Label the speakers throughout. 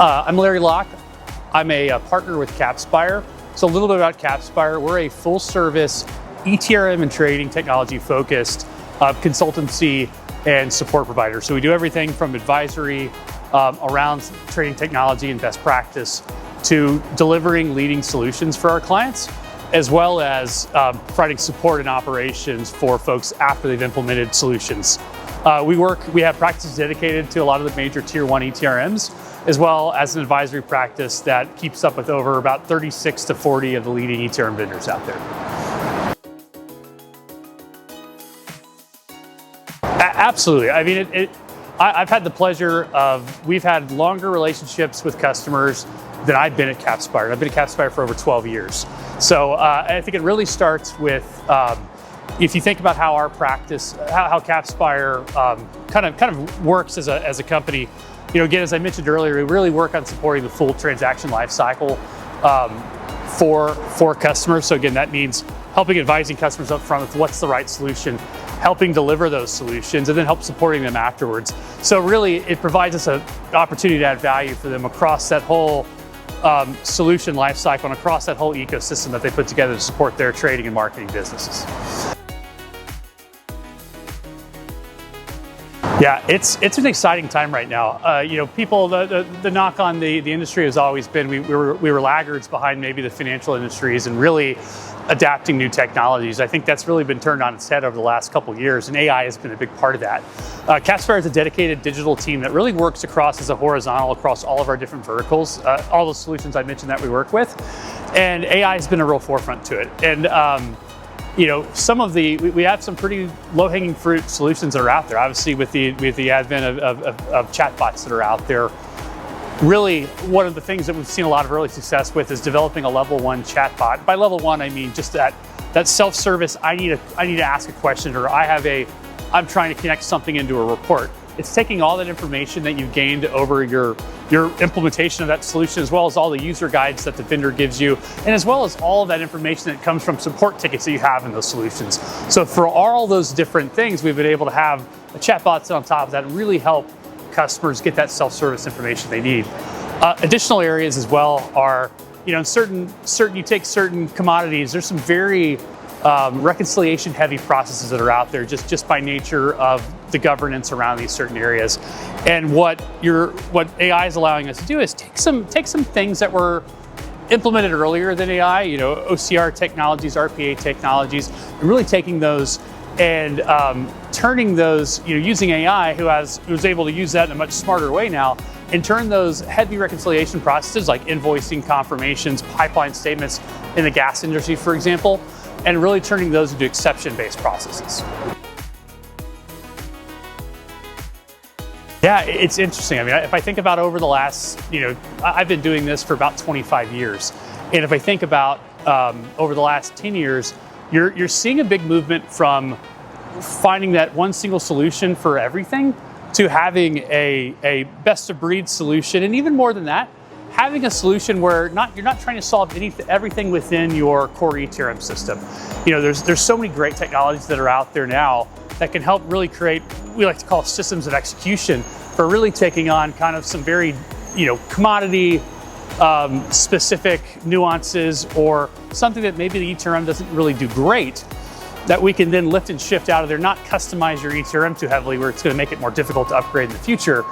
Speaker 1: I'm Larry Loocke. I'm a partner with Capspire. So a little bit about Capspire. We're a full-service ETRM and trading technology focused consultancy and support provider. So we do everything from advisory around trading technology and best practice to delivering leading solutions for our clients, as well as providing support and operations for folks after they've implemented solutions. We have practices dedicated to a lot of the major tier 1 ETRMs, as well as an advisory practice that keeps up with over about 36 to 40 of the leading ETRM vendors out there. Absolutely. I mean, I've had the pleasure of, we've had longer relationships with customers than I've been at Capspire. I've been at Capspire for over 12 years. So I think it really starts with, if you think about how our practice, how Capspire kind of works as a company. You know, again, as I mentioned earlier, we really work on supporting the full transaction lifecycle for customers. So again, that means helping advising customers up front with what's the right solution, helping deliver those solutions, and then help supporting them afterwards. So really, it provides us an opportunity to add value for them across that whole solution lifecycle and across that whole ecosystem that they put together to support their trading and marketing businesses. Yeah, it's an exciting time right now. You know, people, the knock on the industry has always been we were laggards behind maybe the financial industries and really adapting new technologies. I think that's really been turned on its head over the last couple of years, and AI has been a big part of that. Capspire is a dedicated digital team that really works as a horizontal across all of our different verticals, all the solutions I mentioned that we work with, and AI has been a real forefront to it. And you know, we have some pretty low-hanging fruit solutions that are out there. Obviously, with the advent of chatbots that are out there, really one of the things that we've seen a lot of early success with is developing a level 1 chatbot. By level 1, I mean just that self-service. I need to ask a question, or I'm trying to connect something into a report. It's taking all that information that you've gained over your implementation of that solution, as well as all the user guides that the vendor gives you, and as well as all of that information that comes from support tickets that you have in those solutions. So for all those different things, we've been able to have a chatbot sit on top of that and really help customers get that self-service information they need. Additional areas as well are, you know, you take certain commodities, there's some very reconciliation heavy processes that are out there just by nature of the governance around these certain areas. And what AI is allowing us to do is take some things that were implemented earlier than AI, you know, OCR technologies, RPA technologies, and really taking those and turning those, you know, using AI who's able to use that in a much smarter way now, and turn those heavy reconciliation processes like invoicing, confirmations, pipeline statements in the gas industry, for example, and really turning those into exception-based processes. Yeah, it's interesting. I mean, if I think about over the last, you know, I've been doing this for about 25 years. And if I think about over the last 10 years, you're seeing a big movement from finding that one single solution for everything to having a best of breed solution. And even more than that, having a solution where you're not trying to solve everything within your core ETRM system. You know, there's so many great technologies that are out there now that can help really create, we like to call systems of execution, for really taking on kind of some very, you know, commodity specific nuances, or something that maybe the ETRM doesn't really do great, that we can then lift and shift out of there, not customize your ETRM too heavily where it's going to make it more difficult to upgrade in the future,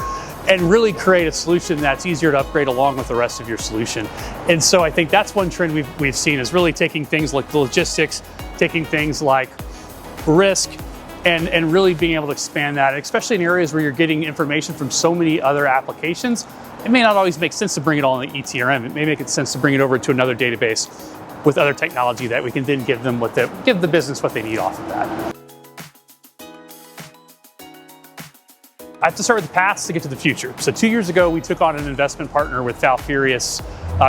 Speaker 1: and really create a solution that's easier to upgrade along with the rest of your solution. And so I think that's one trend we've seen, is really taking things like the logistics, taking things like risk, and really being able to expand that, especially in areas where you're getting information from so many other applications. It may not always make sense to bring it all in the ETRM. It may make sense to bring it over to another database with other technology that we can then give the business what they need off of that. I have to start with the past to get to the future. So 2 years ago, we took on an investment partner with Falfurious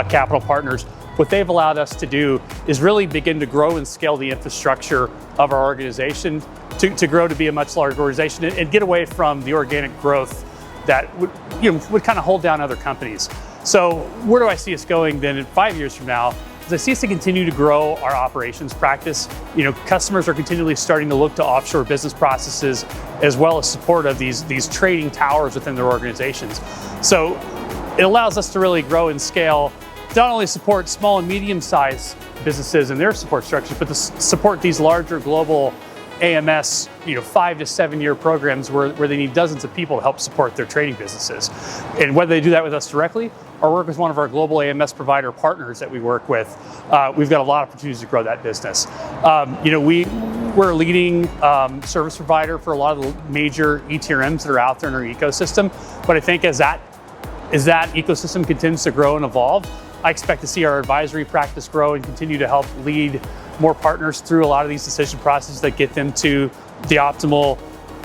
Speaker 1: Capital Partners. What they've allowed us to do is really begin to grow and scale the infrastructure of our organization to grow to be a much larger organization, and get away from the organic growth that would kind of hold down other companies. So where do I see us going then in 5 years from now? As I see us to continue to grow our operations practice. You know, customers are continually starting to look to offshore business processes, as well as support of these trading towers within their organizations. So it allows us to really grow and scale, not only support small and medium-sized businesses and their support structures, but to support these larger global AMS, 5 to 7 year programs where they need dozens of people to help support their trading businesses. And whether they do that with us directly or work with one of our global AMS provider partners that we work with, we've got a lot of opportunities to grow that business. We're a leading service provider for a lot of the major ETRMs that are out there in our ecosystem. But I think as that ecosystem continues to grow and evolve, I expect to see our advisory practice grow and continue to help lead more partners through a lot of these decision processes that get them to the optimal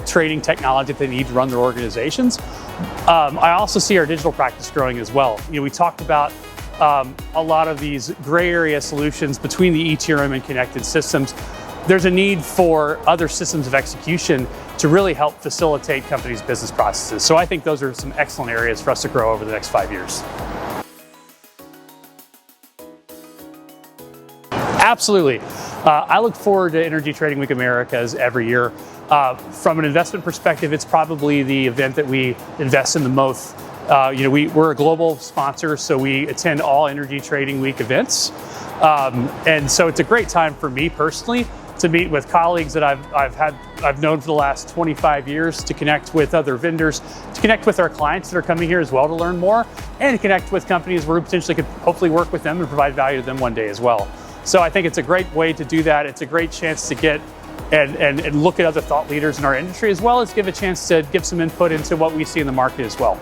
Speaker 1: trading technology that they need to run their organizations. I also see our digital practice growing as well. We talked about a lot of these gray area solutions between the ETRM and connected systems. There's a need for other systems of execution to really help facilitate companies' business processes. So I think those are some excellent areas for us to grow over the next 5 years. Absolutely. I look forward to Energy Trading Week Americas every year. From an investment perspective, it's probably the event that we invest in the most. We're a global sponsor, so we attend all Energy Trading Week events. And so it's a great time for me personally to meet with colleagues that I've known for the last 25 years, to connect with other vendors, to connect with our clients that are coming here as well to learn more, and to connect with companies where we potentially could hopefully work with them and provide value to them one day as well. So I think it's a great way to do that. It's a great chance to get and look at other thought leaders in our industry, as well as give a chance to give some input into what we see in the market as well.